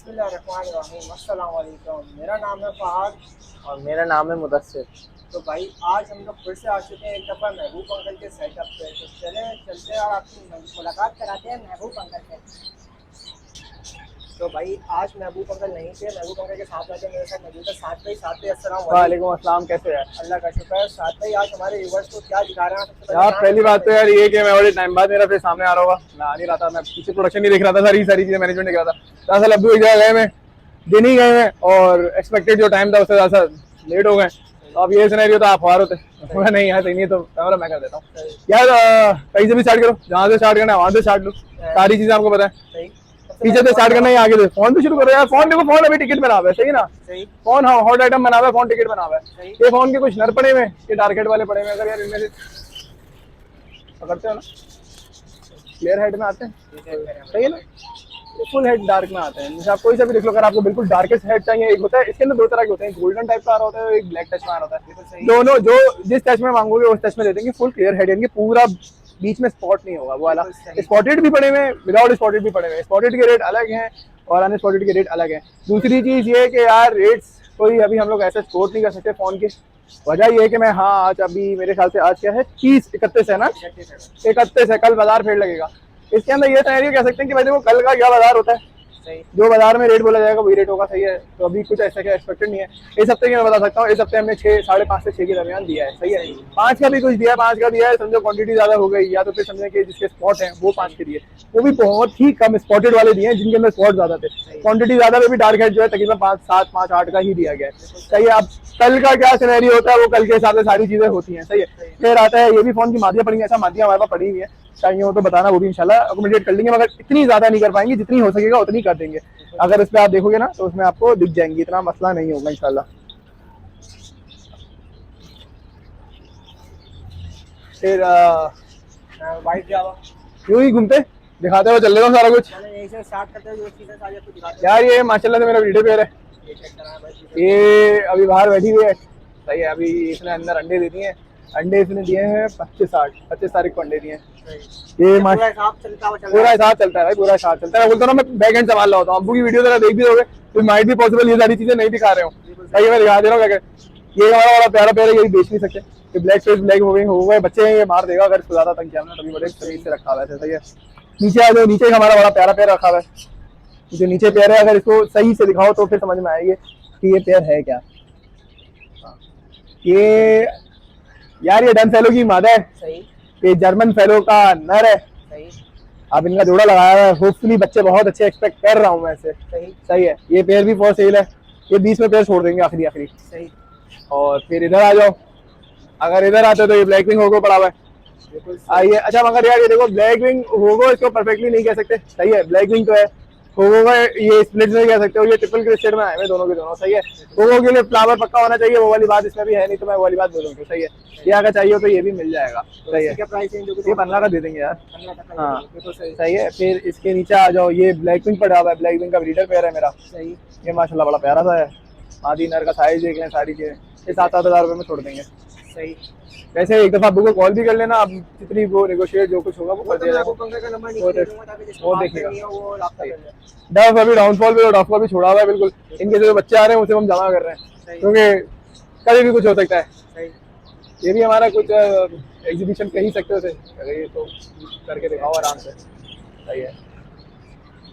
बिस्मिल्लाहिर्रहमानिर्रहीम। अस्सलाम वालेकुम। मेरा नाम है फहाद। और मेरा नाम है मुदस्सिर। तो भाई आज हम लोग फिर से आ चुके हैं एक दफ़ा महबूब अंकल के सेटअप पे। तो चलते हैं और आपकी मुलाकात कराते हैं महबूब अंकल से। तो भाई आज महबूब अंकल नहीं थे, महबूब अंकल के साथ रहते मेरे साथ मौजूद है साथ भाई अस्सलाम वालेकुम। वालेकुम अस्सलाम, कैसे है? अल्लाह का शुक्र है। साथ भाई आज हमारे व्यूअर्स को क्या दिखा रहे हैं सबसे पहले यार नाम पहली बताइए बात तो भाई। यार ये कि मैं बड़े टाइम बाद मेरा फिर सामने आ रहा होगा। मैं आ नहीं रहा था, मैं पीछे प्रोडक्शन नहीं देख रहा था, सारी सारी चीजें मैनेजमेंट देख रहा था। दरअसल अब्दू एक जगह गए में दिन ही गए हैं और एक्सपेक्टेड जो टाइम था उससे ज़्यादा लेट हो गए। तो अब ये सिनेरियो तो आप हार होते मैं नहीं यार, नहीं तो कैमरा मैं कर देता हूँ यार। कहीं से भी स्टार्ट करो, जहाँ से स्टार्ट करना है वहाँ से स्टार्ट लो, सारी चीजें आपको पता है। सही। पीछे से स्टार्ट करना है, आगे से फोन से शुरू करो यार। फोन देखो, फोन अभी टिकट बना हुआ है, सही ना? सही फोन हॉट आइटम बना हुआ है, फोन टिकट बना हुआ है। सही। ये फोन के कुछ नर पड़े हुए, ये टारगेट वाले पड़े हुए। अगर यार इनमें से पकड़ते हो ना, क्लियर हेड में आते हैं, सही है ना? फुल हेड डार्क में आते हैं। जैसे आप कोई सा भी देख लो, अगर आपको बिल्कुल डार्केस्ट हेड चाहिए, एक होता है इसके अंदर दो तरह के होते हैं, गोल्डन टाइप का आ रहा होता है, एक ब्लैक टच में आ रहा होता है। दोनों जो जिस टच में मांगोगे उस टच में दे देंगे। फुल क्लियर हेड, यानी पूरा बीच में स्पॉट नहीं होगा वो वाला। स्पॉटेड भी पड़े हुए, विदाउट स्पॉटेड भी पड़े हुए। स्पॉटेड के रेट अलग हैं और अनस्पॉटेड के रेट अलग हैं। दूसरी चीज ये कि यार रेट्स कोई अभी हम लोग ऐसे कोट नहीं कर सकते फोन के। वजह ये है कि मैं, हाँ आज अभी मेरे ख्याल से आज क्या है, 30-31 है ना, 31 है, कल बाजार फेड लगेगा। इसके अंदर ये तैयारी कह सकते हैं कि भाई देखो कल का क्या बाजार होता है, जो बाजार में रेट बोला जाएगा वही रेट होगा, सही है। तो अभी कुछ ऐसा क्या एक्सपेक्टेड नहीं है। इस हफ्ते की मैं बता सकता हूँ, इस हफ्ते हमने 5:30 से 6 के दरमियान दिया है, सही है। 5 का भी कुछ दिया है, 5 का दिया है, समझो क्वांटिटी ज्यादा हो गई, या तो फिर समझे कि जिसके स्पॉट हैं वो 5 के दिए, वो भी बहुत ही कम स्पॉटेड वाले दिए हैं जिनके अंदर स्पॉट ज्यादा थे। क्वांटिटी ज्यादा में भी टारगेट हेड जो है तकरीबन 5-7, 5-8 का ही दिया गया है, सही है। अब कल का क्या सिनेरियो होता है वो कल के हिसाब से सारी चीजें होती हैं, सही है। फिर आता है ये भी फोन की मादियां पड़ी हैं, ऐसा मादियां हमारे पास पड़ी हुई है, चाहिए हो तो बताना, वो भी इंशाल्लाह अकोमोडेट कर लेंगे, मगर इतनी ज्यादा नहीं कर पाएंगे, जितनी हो सकेगा उतनी कर देंगे। अगर उस पर आप देखोगे ना तो उसमें आपको दिख जाएंगी, इतना मसला नहीं होगा इंशाल्लाह। फिर वाइट जावा यूं ही घूमते दिखाते हुए चल रहा हूँ सारा कुछ। यहीं से स्टार्ट करते हैं जो चीजें सारी आपको दिखाते हैं। यार ये माशाल्लाह से मेरा वीडियो पेयर है, ये चेक कराना भाई। ये अभी बाहर बैठी हुई है, सही है। अभी इसने अंदर अंडे दे दिए हैं, अंडे इसने दिए हैं 25 तारीख को अंडे दिए हैं। ये पूरा हिसाब चलता हुआ चल रहा पूरा है। हिसाब चलता है भाई, पूरा हिसाब चलता है। मैं बोलता हूँ मैं बैक एंड संभाल रहा होता हूँ। अब्बू की वीडियो जरा देख भी दोगे तो माइट भी पॉसिबल ये सारी चीजें नहीं दिखा रहे हो, भाई मैं दिखा दे रहा हूँ क्या। ये हमारा बड़ा प्यारा प्यारा, ये बेच नहीं सकते, ये ब्लैक फेस ब्लैक हो गए बच्चे हैं, ये मार देगा अगर इसको ज्यादा तंग किया हमने। तभी बड़े तमीज से रखा हुआ है, सही है। नीचे आ जाओ, नीचे हमारा बड़ा प्यारा प्यारा रखा हुआ है, जो नीचे पेयर है, अगर इसको सही से दिखाओ तो फिर समझ में आएगी कि ये पेयर है क्या। ये यार ये डन फेलो की मादा है, सही। ये जर्मन फेलो का नर है, सही। अब इनका जोड़ा लगाया है, होपफुली बच्चे बहुत अच्छे एक्सपेक्ट कर रहा हूँ मैं से, सही। सही है। ये पेयर भी फॉर सेल है, ये 20 में पेयर छोड़ देंगे आखिरी आखिरी। सही। और फिर इधर आ जाओ, अगर इधर आते तो ये ब्लैक विंग होगो पड़ा हुआ है, आइए। अच्छा मगर यार ये देखो ब्लैक विंग होगो इसको परफेक्टली नहीं कह सकते, सही है। ब्लैक विंग तो है, होगो ये स्प्लिट नहीं कह सकते हो, ये ट्रिपल क्रेस्टेड में आए हुए दोनों के दोनों, सही है। होगो के लिए फ्लावर पक्का होना चाहिए, वो वाली बात इसमें भी है नहीं, तो मैं वो वाली बात बोलूँगी, सही है। ये अगर चाहिए हो तो ये भी मिल जाएगा, सही है। क्या प्राइस है? ये 15 का दे देंगे यार, 15 हाँ सही है। फिर इसके नीचे आ जाओ, ये ब्लैक विंग पड़ा हुआ है, ब्लैक विंग का ब्रीडर पेयर है मेरा, सही। ये माशाल्लाह बड़ा प्यारा सा है। मादी नर का साइज देख लें, सारी चीजें, ये 7-8 हज़ार रुपये में छोड़ देंगे, सही। वैसे एक दफा आपको कॉल भी कर लेना, आप जितनी वो नेगोशिएट जो कुछ होगा वो कर दिया जाएगा, वो देखिएगा। डफ अभी डाउनफॉल पे, डफ का भी छोड़ा हुआ है बिल्कुल। इनके जो बच्चे आ रहे हैं उसे हम जमा कर रहे हैं, क्योंकि कभी भी कुछ हो सकता है। ये भी हमारा कुछ एग्जीबिशन कह ही सकते हो, अगर ये तो करके दिखाओ आराम से, सही है।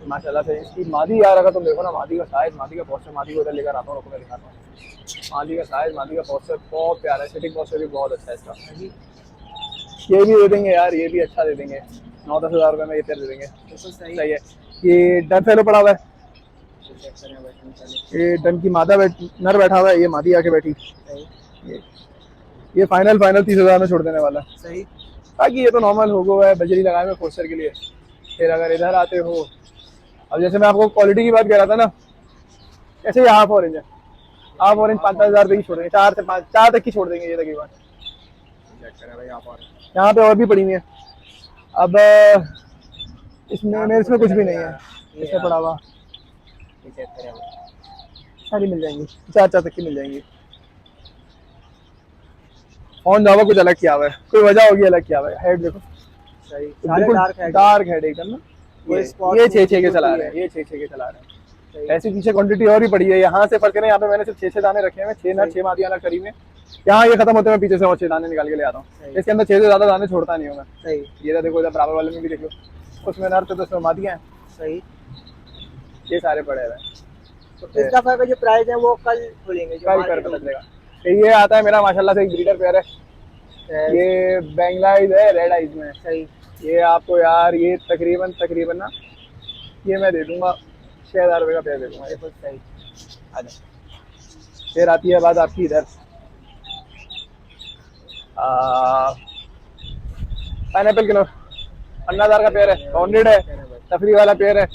माशाल्लाह से इसकी मादी यार, अगर तुम देखो ना मादी का साइज, मादी का पोस्टर, मादी को उधर लेकर आता हूँ, मैं दिखाता हूँ। मादी का साइज, मादी का पोस्टर बहुत प्यारा है, सिटिंग पोस्टर भी बहुत अच्छा है इसका। ये भी दे देंगे यार, ये भी अच्छा दे देंगे, 9-10 हज़ार रुपये में ये पेयर दे देंगे, सही है। ये डन फेलो पड़ा हुआ है, ये डन की मादा नर बैठा हुआ है, ये मादी आके बैठी। ये फाइनल 30 हज़ार में छोड़ देने वाला, सही। बाकी ये तो नॉर्मल हो गया है, बजरी लगाए में पोस्टर के लिए। फिर अगर इधर आते हो, अब जैसे मैं आपको क्वालिटी की बात कह रहा था ना, ऐसे ये हाफ ऑरेंज है, हाफ ऑरेंज 5-10 हज़ार रुपये की छोड़ देंगे, 4 से 5, 4 तक की छोड़ देंगे ये तकरीबन। यहाँ पे और भी पड़ी हुई है, अब इसमें मेरे इसमें कुछ भी नहीं है, इसमें पड़ा हुआ सारी मिल जाएंगी, 4 तक की मिल जाएंगी। ऑन जावा कुछ अलग किया हुआ है, कोई वजह होगी अलग किया हुआ है। हेड देखो, सही। बिल्कुल डार्क हेड एकदम ना, ये 6-6 के चला रहे हैं, ये 6-6 के चला रहे हैं, ऐसी पीछे क्वांटिटी और ही पड़ी है। यहाँ से फर्क है, यहाँ पे मैंने सिर्फ 6 दाने रखे हैं, 6 नर 6 मादियां अलग करी हुई हैं। यहाँ ये खत्म होते हैं, मैं पीछे से और 6 दाने निकाल के ले आता हूँ। इसके अंदर 6 से ज्यादा दाने छोड़ता नहीं हूँ मैं। सही। ये देखो, इधर बराबर वाले में भी देख लो, उसमें नर थे तो उसमें मादियां हैं। सही। ये सारे पड़े हुए हैं। तो इस दफा का जो प्राइस है वो कल खुलेंगे, जो कल मार्केट पता चलेगा। ये आता है मेरा माशाल्लाह से एक ब्रीडर पेयर है, ये बेंगलाइज है, रेड आइज में। सही। ये आपको यार ये तकरीबन ना ये मैं दे दूंगा 6000 रुपये का पेयर दे दूंगा। ये बिल्कुल सही। फिर आती है बात आपकी इधर पाइनएप्पल किलो 15,000 का पेयर है, बाउंडेड है, तफरी वाला पेयर है।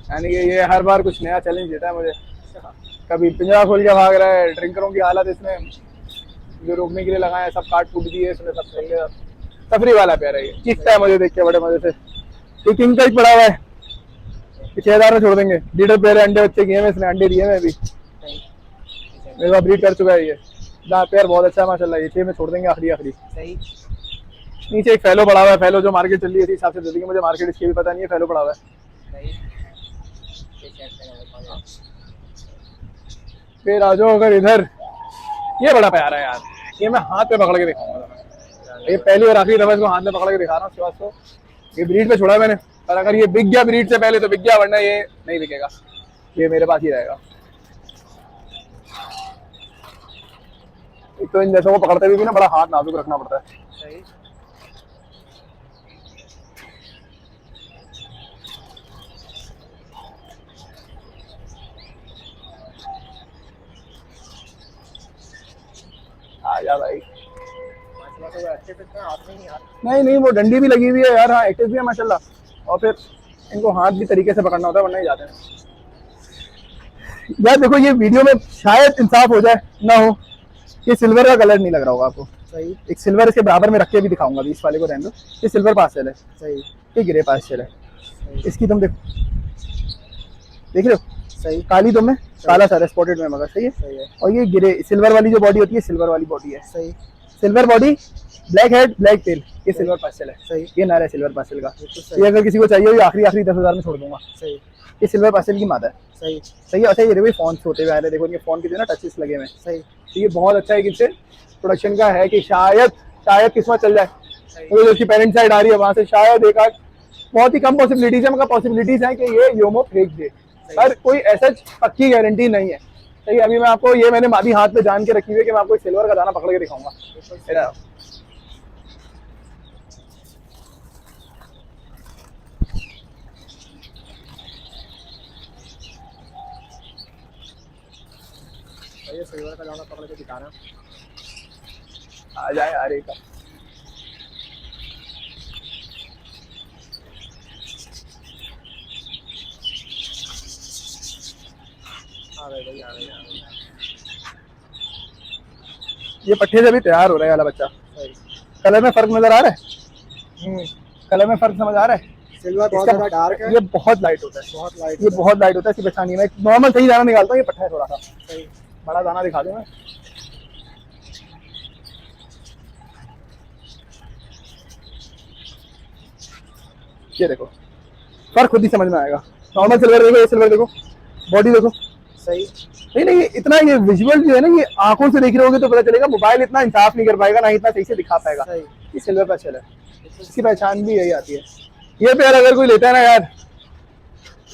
यानी कि ये हर बार कुछ नया चैलेंज देता है मुझे। कभी पिंजरा खोल के भाग रहा है, ड्रिंकरों की हालत इसमें जो रोकने के लिए लगाए हैं सब काट कूट दिए इसने, सब सही। तफरी वाला पेयर है, ये चीखता है मुझे देख के बड़े मजे से। ये किंग का ही पड़ा हुआ है, 6000 में छोड़ देंगे। लीडर पेयर अंडे बच्चे किए हैं इसने, अंडे दिए हैं अभी, मेरे पास ब्रीड कर चुका है ये। पेयर बहुत अच्छा है माशाल्लाह, ये 6 में छोड़ देंगे आखिरी। सही। नीचे एक फैलो पड़ा हुआ है, फैलो जो मार्केट चल रही है इसी हिसाब से दे देंगे, मुझे मार्केट इसकी भी पता नहीं है, फैलो पड़ा हुआ है। फिर आ जाओ अगर इधर, ये बड़ा प्यारा है यार, ये मैं हाथ पे पकड़ के दिखाऊंगा। ये पहली और आखिरी दफा इसको हाथ में पकड़ के दिखा रहा हूँ। उसके बाद तो ये ब्रीड पे छोड़ा है मैंने, और अगर ये बिक गया ब्रीड से पहले तो बिक गया, वरना ये नहीं बिकेगा, ये मेरे पास ही रहेगा। एक तो इन जैसों को पकड़ते हुए भी ना बड़ा हाथ नाजुक रखना पड़ता है। सही। आ जा भाई। तो अच्छे से हाथ में नहीं आता। नहीं वो डंडी भी लगी हुई है यार, हाँ एक्टिव भी है माशाल्लाह। और फिर इनको हाथ भी तरीके से पकड़ना होता है, वरना ही जाते हैं यार। देखो ये वीडियो में शायद इंसाफ हो जाए ना हो, ये सिल्वर का कलर नहीं लग रहा होगा आपको। सही। एक सिल्वर इसके बराबर में रख के भी दिखाऊंगा, इस वाले को रहने दो। ये सिल्वर पास्टेल है। सही। ये ग्रे पास्टेल है। इसकी तुम देखो, देख रहे हो, सही। काली तुम में काला सारा स्पॉटेड में मगर, सही है। और ये ग्रे सिल्वर वाली जो बॉडी होती है, सिल्वर वाली बॉडी है। सही। Silver body, black head, black tell, ये सिल्वर पास्टेल है। सही। ये नर है सिल्वर पास्टेल का। ये अगर किसी को चाहिए हो आखिरी 10,000 में छोड़ दूंगा। सही। ये सिल्वर पास्टेल की मादा है। सही। सही है। अच्छा ये देखो फोन होते हुए आ रहे हैं, देखो इनके फोन के जो ना टचेस लगे हुए हैं। सही। तो ये बहुत अच्छा है कि इससे प्रोडक्शन का है कि शायद किस्मत चल जाए, तो जो उसकी पेरेंट साइड आ रही है वहां से शायद एक आध, बहुत ही कम पॉसिबिलिटीज है, मगर पॉसिबिलिटीज है कि ये योमो फेंक दे, पर कोई ऐसा पक्की गारंटी नहीं है। सही। अभी मैं आपको ये मैंने मादी हाथ पे जान के रखी हुई है कि मैं आपको सिल्वर का दाना पकड़ के दिखाऊंगा। ये सिल्वर का दाना पकड़ के दिखा रहा हूं। आ जाए यार एक ये पट्टे से भी तैयार हो रहा है वाला बच्चा। कलर में फर्क नजर आ रहा है? कलर में फर्क समझ आ रहा है? सिल्वर बहुत ज्यादा डार्क है, ये बहुत लाइट होता है, बहुत लाइट। ये बहुत लाइट होता है, इसकी पहचानी मैं नॉर्मल सही दाना निकालता हूँ, ये पट्टा है थोड़ा सा। सही। बड़ा दाना दिखा दूं मैं, ये देखो फर्क खुद ही समझ में आएगा। नॉर्मल सिल्वर देखो, ये सिल्वर देखो, बॉडी देखो। सही। नहीं इतना ये विजुअल जो है ना, ये आंखों से देख रहे होगे तो पता चलेगा, मोबाइल इतना इंसाफ नहीं कर पाएगा, ना इतना सही से दिखा पाएगा। ये सिल्वर पास्टेल है, इसकी पहचान भी यही आती है। ये पेयर अगर कोई लेता है ना यार,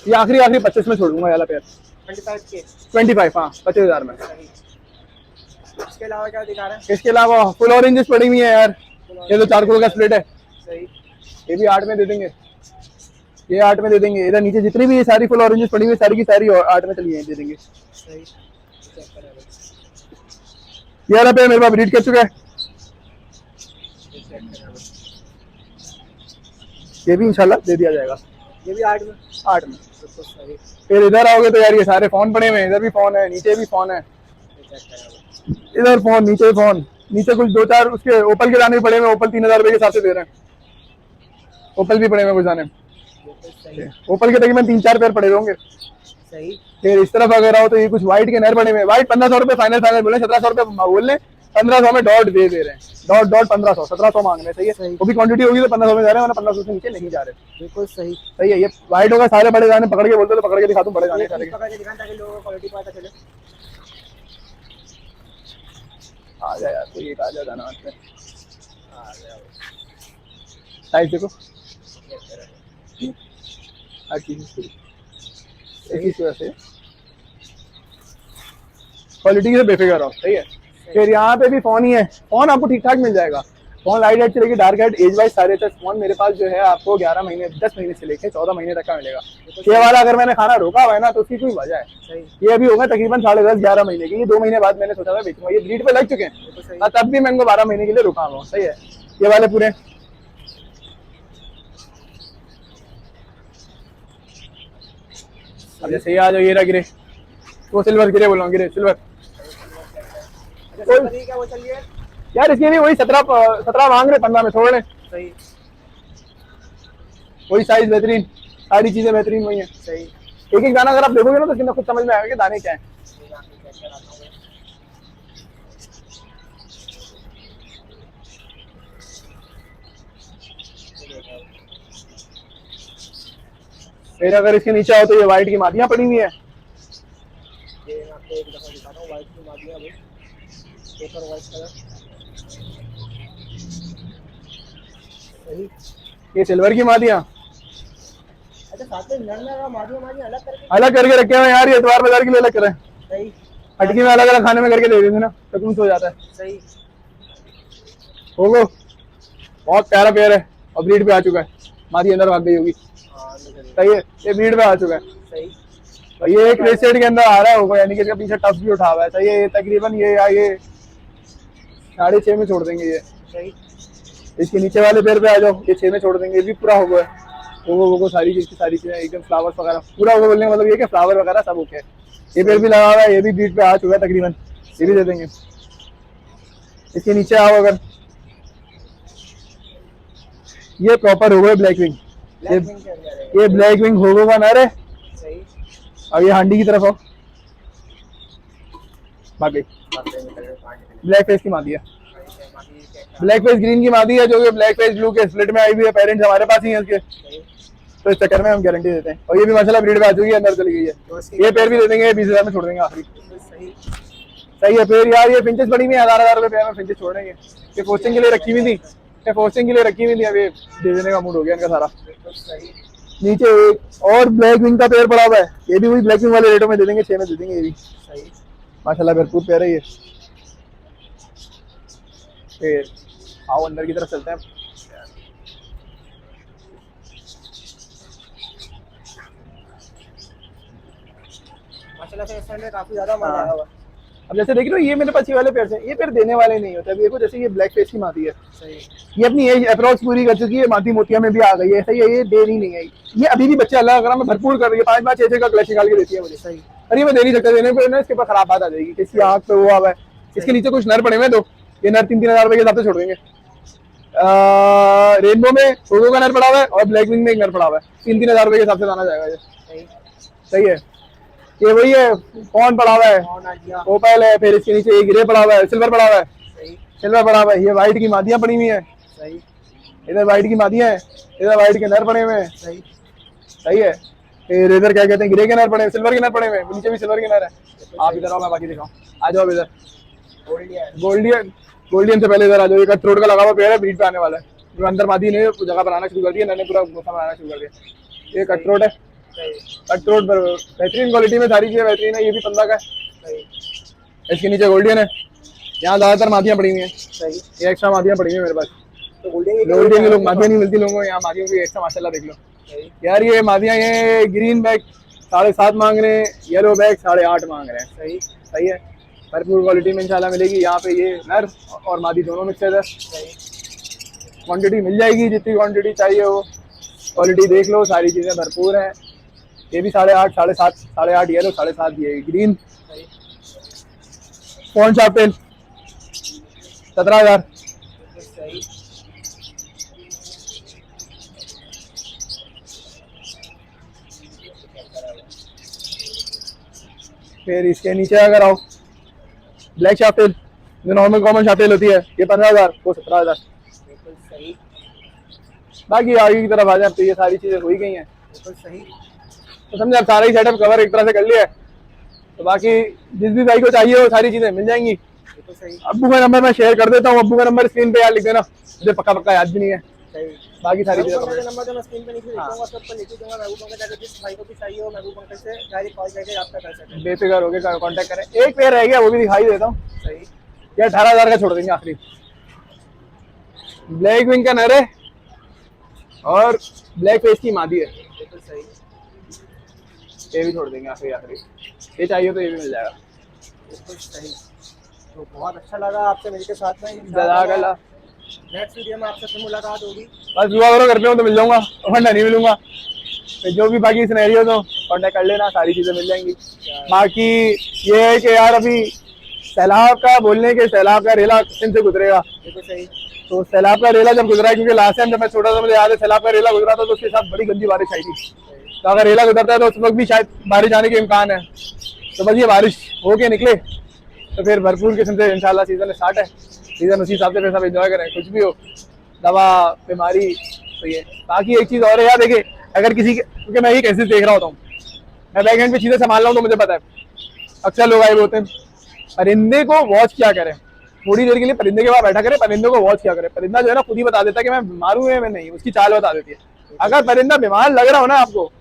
ये आखिरी 25 में छोड़ दूंगा वाला पेयर। 25 हाँ 25,000 में। इसके अलावा क्या दिखा रहे हैं? इसके अलावा फुल ऑरेंजेस पड़ी हुई है यार, ये तो चारकोल का स्प्लिट है। सही। ये भी 8 में दे देंगे, ये 8 में दे देंगे। इधर नीचे जितनी भी ये सारी फुल ऑरेंजेस पड़ी हुई सारी की सारी 8 में चली दे देंगे। सही। ये वाला पेयर मेरे पास ब्रीड कर चुका है, ये भी इंशाल्लाह दे दिया जाएगा। ये भी 8 में। फिर इधर आओगे तो यार ये सारे फोन पड़े हुए हैं, इधर भी फोन है, नीचे भी फोन है, इधर फोन, नीचे फोन, नीचे कुछ 2-4 उसके ओपल के दाने भी पड़े हुए, ओपल 3,000 रुपए के हिसाब से दे रहे हैं, ओपल भी पड़े हुए कुछ दाने। ओपल के तकरीबन 3-4 पेयर पड़े होंगे। सही। फिर इस तरफ अगर आओ तो ये कुछ व्हाइट के नर पड़े हुए, व्हाइट 1500 रुपए फाइनल बोले, 1700 रुपए बोल लें, 1500 में डॉट दे रहे हैं, डॉट डॉट 1500, 1700 मांग रहे हैं। सही है, सही। वो भी क्वांटिटी होगी तो 1500 में जा रहे हैं, वरना 1500 से नीचे नहीं जा रहे। बिल्कुल सही। सही है। ये वाइट होगा, सारे बड़े गाने पकड़ के बोलते तो पकड़ के दिखा दूं बड़े गाने सारे के। पकड़ के दिखाना ताकि लोगों को क्वालिटी पता चले। आ जा यार, कोई एक आ जा गाना आते हैं। आ गया वो। साइज देखो, हर चीज की वजह से क्वालिटी से बेफिक्र रहो। सही है। फिर यहाँ पे भी फोन ही है, फोन आपको ठीक ठाक मिल जाएगा। फोन लाइट हेड चलेगी, डार्क हेड, एज वाइज सारे तक फोन मेरे पास जो है आपको 11 महीने 10 महीने से लेके 14 महीने तक का मिलेगा। ये वाला अगर मैंने खाना रोका हुआ है ना तो उसकी कोई वजह है। सही। ये अभी होगा तकरीबन 10.5-11 महीने की। ये 2 महीने बाद मैंने सोचा था बेचूंगा, ये ब्रीड पे लग चुके हैं और तब भी मैं इनको 12 महीने के लिए रुका हुआ। सही है। ये वाले पूरे अब जैसे ये आ जाओ, ये रहा गिरे, वो सिल्वर गिरे बोल रहा हूँ, गिरे सिल्वर। क्या वो चलिए यार इसके भी वही 17 मांग रहे, 15 में छोड़ रहे। सही। वही साइज बेहतरीन, सारी चीजें बेहतरीन वही है। सही। एक एक दाना अगर आप देखोगे ना तो कितना खुद समझ में आएगा कि दाने क्या है। फिर अगर इसके नीचे आओ तो ये व्हाइट की मादियां पड़ी हुई है। ये मैं आपको एक दफा दिखाता हूँ व्हाइट की मादियां भाई, पेपर व्हाइट कलर। सही। ये सिल्वर की मादियां अच्छा साथ में नर मादियां अलग करके रखे हुए यार, ये इतवार बाजार के लिए अलग करें। सही। हटकी में अलग अलग खाने में करके दे देंगे ना तो कुछ हो जाता है। सही। होगो बहुत प्यारा पेयर है और ब्रीड पे आ चुका है। मादी अंदर भाग गई होगी। सही है, ये ब्रीड पे आ चुका है। सही। और ये एक रेसेट के अंदर आ रहा होगा, यानी कि इसका पीछे टफ भी उठा हुआ है। सही है। ये तकरीबन ये 6.5 में छोड़ देंगे ये। सही। इसके नीचे वाले पेड़ पे आ जाओ, ये 6 में छोड़ देंगे। ये भी पूरा हो गया है, वो सारी चीज की सारी चीजें एकदम फ्लावर्स वगैरह पूरा होगा। बोलने का मतलब ये कि फ्लावर वगैरह सब ओके है। ये पेड़ भी लगा हुआ है, ये भी ब्रीड पे आ चुका है तकरीबन, ये भी दे देंगे। इसके नीचे आओ अगर, ये प्रॉपर होगा ब्लैक विंग, ये ब्लैक विंग होगो का नर है। सही। अब ये हांडी की तरफ आओ, भाग गई। ब्लैक फेस की मादी है, ब्लैक फेस ग्रीन की मादी है, जो कि ब्लैक फेस ब्लू के स्प्लिट में आई हुई है। पेरेंट्स हमारे पास ही हैं इसके, तो इस चक्कर में हम गारंटी देते हैं। और ये भी माशाल्लाह ब्रीड पे आ चुकी है, अंदर चली गई है। ये पेड़ भी दे देंगे, 20,000 में छोड़ देंगे आखिरी। सही है। फिर यार ये फिंचेस बड़ी हुई है, 1000 रुपए पेयर में फिंचेस छोड़ देंगे। ये पोस्टिंग के लिए रखी हुई थी, ये पोस्टिंग के लिए रखी हुई थी। अब ये दे देने का मूड हो गया इनका सारा। नीचे एक और ब्लैक विंग का पेयर पड़ा हुआ है, ये भी वही ब्लैक विंग वाले रेटों में दे देंगे, 6 में दे देंगे। ये भी माशाल्लाह भरपूर पेयर है ये। फिर आओ अंदर की तरफ चलते हैं। माशाल्लाह से इस टाइम में काफी ज्यादा मजा आया हुआ। अब जैसे देख रहे हो, ये मेरे पास ये वाले पेयर हैं, ये पेयर देने वाले नहीं होते। अब देखो जैसे ये ब्लैक फेस की मादी है। सही। ये अपनी एज अप्रोक्स पूरी कर चुकी है, मादी मोतिया में भी आ गई है। सही है, ये दे नहीं है। ये अभी भी बच्चे अल्लाह करम में भरपूर कर रही है, 5-5 6-6 का क्लच निकाल के देती है मुझे। सही। अरे ये मैं दे नहीं सकता, देने पे ना इसके ऊपर खराब बात आ जाएगी, किसी आँख पे हुआ है। इसके नीचे कुछ नर पड़े हुए हैं, दो ये नर 3-3 हजार रुपए के हिसाब से छोड़ देंगे। रेनबो में फोटो का नर पड़ा हुआ है और ब्लैक विंग में एक नर पड़ा हुआ है, 3-3 हजार रुपए के हिसाब से जाना जाएगा ये। सही है। ये वही है, कौन पड़ा हुआ है, ओपल है। फिर इसके नीचे एक ग्रे पड़ा हुआ है, सिल्वर पड़ा हुआ है। सिल्वर पड़ा हुआ है। ये व्हाइट की मादियां पड़ी हुई है। इधर व्हाइट की मादियां है, इधर व्हाइट के नर पड़े हुए हैं। सही है। फिर इधर क्या कहते हैं, ग्रे के नर पड़े हैं, सिल्वर के नर पड़े हुए हैं, नीचे भी सिल्वर के नर है। आप इधर आओ, मैं बाकी दिखाऊं। आ जाओ इधर। गोल्डियन से पहले इधर आ जाओ। ये कट रोड का लगा हुआ पेड़ है, ब्रीड पे आने वाला है। जो अंदर मादी ने जगह बनाना शुरू कर दिया, मैंने पूरा गोसा बनाना शुरू कर दिया। ये कट रोड है, कट रोड पर बेहतरीन क्वालिटी में सारी चीजें बेहतरीन है। ये भी 15 का है। इसके नीचे गोल्डियन है, यहाँ ज्यादातर मादियां पड़ी हुई हैं। ये एक्स्ट्रा मादियां पड़ी हुई है मेरे पास। तो गोल्डियन के लोग मादियां नहीं मिलती लोगों को, यहाँ मादियों की एक्स्ट्रा माशाल्लाह देख लो यार। ये मादियां, ये ग्रीन बैग 7.5 मांग रहे हैं, येलो बैग 8.5 मांग रहे हैं। सही है। भरपूर क्वालिटी में इंशाल्लाह मिलेगी। यहाँ पे ये नर और मादी दोनों मिक्स है। क्वांटिटी मिल जाएगी, जितनी क्वांटिटी चाहिए हो। क्वालिटी देख लो, सारी चीजें भरपूर हैं। ये भी 8.5, 7.5, 8.5 येलो, 7.5 ये ग्रीन। कौन सा पेन 17,000। फिर इसके नीचे अगर आओ, ब्लैक शाफेल जो नॉर्मल कॉमन शातिर होती है ये 15,000, वो 17,000। बिल्कुल सही, बाकी आगे की तरफ आ जाए तो ये सारी चीजें हो ही गई हैं। बिल्कुल सही। तो समझे, अब सारा ही सेटअप कवर एक तरह से कर लिया है, तो बाकी जिस भी भाई को चाहिए वो सारी चीजें मिल जाएंगी। बिल्कुल सही, अब्बू का नंबर मैं शेयर कर देता हूँ, अब्बू का नंबर स्क्रीन पे यार लिख देना, मुझे पक्का पक्का याद भी नहीं है। सही। बाकी सारी महबूब चीजें अंकल का नंबर तो मैं स्क्रीन पे नीचे लिख हाँ। दूंगा, सब पर लिख दूंगा। महबूब अंकल जाकर जिस भाई को भी चाहिए हो महबूब अंकल से डायरेक्ट कॉल करके आपका कर सकते हैं। बेफिक्र होकर कांटेक्ट करें। एक पेयर रह गया वो भी दिखाई देता हूँ, सही, ये 18,000 का छोड़ देंगे आखिरी। ब्लैक विंग का नर है और ब्लैक फेस की मादी है, बिल्कुल सही, ये भी छोड़ देंगे आखिरी आखिरी। ये चाहिए तो ये भी मिल जाएगा। बिल्कुल सही। तो बहुत अच्छा लगा आपसे मिलकर साथ में। जज़ाकल्लाह। नेक्स्ट वीडियो में आपसे फिर मुलाकात होगी। बस दुआ करो घर पे हूँ तो मिल जाऊंगा, वरना नहीं मिलूंगा। तो जो भी बाकी सिनेरियोज हो कांटेक्ट कर लेना, सारी चीजें मिल जाएंगी। बाकी ये है कि यार अभी सैलाब का बोलने के, सैलाब का रेला किस दिन से गुजरेगा, बिल्कुल सही, तो सैलाब का रेला जब गुजरा है, क्योंकि लास्ट टाइम जब मैं छोटा था मुझे याद है सैलाब का रेला गुजरा था तो उसके साथ बड़ी गंदी बारिश आई थी। तो अगर रेला गुजरता है तो उस वक्त भी शायद बारिश आने के इम्कान है। तो बस ये बारिश होके निकले तो फिर भरपूर किस्म से इंशाल्लाह सीजन स्टार्ट है। सीजन उसी हिसाब से फिर सब एंजॉय करें, कुछ भी हो, दवा बीमारी। तो ये बाकी एक चीज़ और है यार, देखिए अगर किसी के, क्योंकि मैं ये कैसे देख रहा होता हूँ, मैं बैक हैंड पे चीज़ें संभाल रहा हूँ तो मुझे पता है अक्सर लोग आए हुए होते हैं, परिंदे को वॉच क्या करें, थोड़ी देर के लिए परिंदे के पास बैठा करें, परिंदे को वॉच क्या करें। परिंदा जो है ना खुद ही बता देता है कि मैं बीमार हूँ या मैं नहीं, उसकी चाल बता देती है। अगर परिंदा बीमार लग रहा हो ना आपको,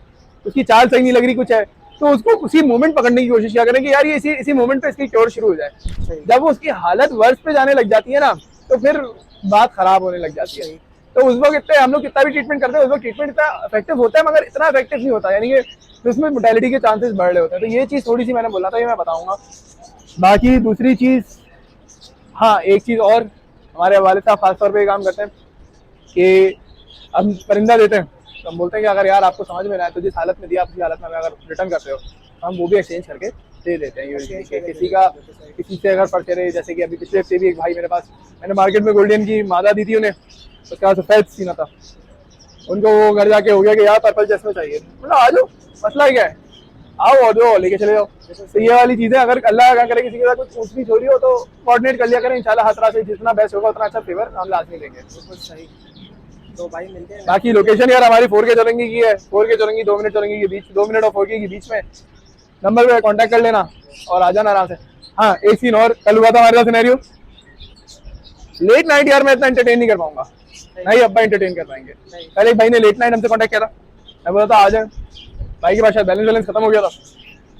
उसकी चाल सही नहीं लग रही कुछ है, तो उसको उसी मोमेंट पकड़ने की कोशिश किया करें कि यार ये इसी मोमेंट पे इसकी क्योर शुरू हो जाए। सही, जब वो उसकी हालत वर्ष पे जाने लग जाती है ना तो फिर बात खराब होने लग जाती है। तो उस वक्त इतने हम लोग कितना भी ट्रीटमेंट करते हैं उस वक्त ट्रीटमेंट इतना इफेक्टिव होता है, मगर इतना इफेक्टिव नहीं होता, यानी कि उसमें मोर्टेलिटी के चांसेस बढ़ रहे होते हैं। तो ये चीज़ थोड़ी सी मैंने बोला था, ये मैं बताऊंगा। बाकी दूसरी चीज़, हाँ एक चीज़ और, हमारे वालिद साहब खासतौर पर ये काम करते हैं कि हम परिंदा देते हैं तो हम बोलते हैं कि अगर यार आपको समझ में ना आए तो जिस हालत में दिया आप उसी हालत में हमें अगर रिटर्न करते हो हम वो भी एक्सचेंज करके दे देते हैं। किसी से अगर पर्चे रहे, जैसे कि अभी पिछले हफ्ते भी एक भाई मेरे पास, मैंने मार्केट में गोल्डन की मादा दी थी उन्हें, उसके बाद सफेद सीना था, उनको वो घर जाके हो गया कि यार पर्पल चश्मे चाहिए। मतलब आ जाओ, मसला क्या है, आओ और जो लेके चले जाओ। तो ये वाली चीज़ें अगर अल्लाह क्या करे किसी के साथ कुछ ऊँच नीच हो रही हो तो कोऑर्डिनेट कर लिया करें, इंशाल्लाह हर तरह से जितना बेस्ट होगा उतना अच्छा फेवर हम लाजमी देंगे। बिल्कुल सही। तो भाई मिलते हैं। बाकी लोकेशन यार हमारी 4K चलेंगी की है, 4K चलेंगी 2 मिनट चलेंगी के बीच, 2 मिनट और 4K के बीच में। नंबर पे कांटेक्ट कर लेना और आ जाना आराम से। हाँ एक सीन और, कल हुआ था हमारे साथ सिनेरियो, लेट नाइट यार मैं इतना एंटरटेन नहीं कर पाऊंगा, नहीं अब्बा एंटरटेन कर पाएंगे। कल एक भाई ने लेट नाइट हमसे कांटेक्ट किया था, मैं बोला था आ जाए, भाई के पास शायद बैलेंस खत्म हो गया था,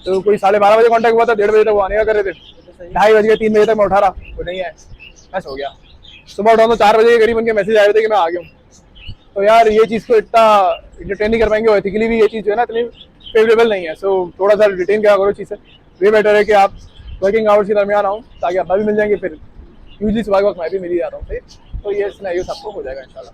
तो कोई 12:30 बजे कांटेक्ट हुआ था, 1:30 बजे तक वो आने का कर रहे थे, 2:30 बज गए, 3 बजे तक मैं उठा रहा, वो नहीं आया, बस हो गया। सुबह उठा तो 4 बजे के करीब उनके मैसेज आए थे कि मैं आ गया हूँ। तो यार ये चीज़ को इतना एंटरटेन नहीं कर पाएंगे, और एथिकली भी ये चीज़ जो है ना इतनी फेवरेबल नहीं है। सो थोड़ा सा रिटेन क्या करो चीज़ से, वे बेटर है कि आप वर्किंग आवर्स के दरमियान आओ ताकि अब्बा भी मिल जाएंगे, फिर यूजली सुबह के वक्त मैं भी मिल ही जाता हूँ। तो ये सिनेरियो सबको हो जाएगा इंशाल्लाह।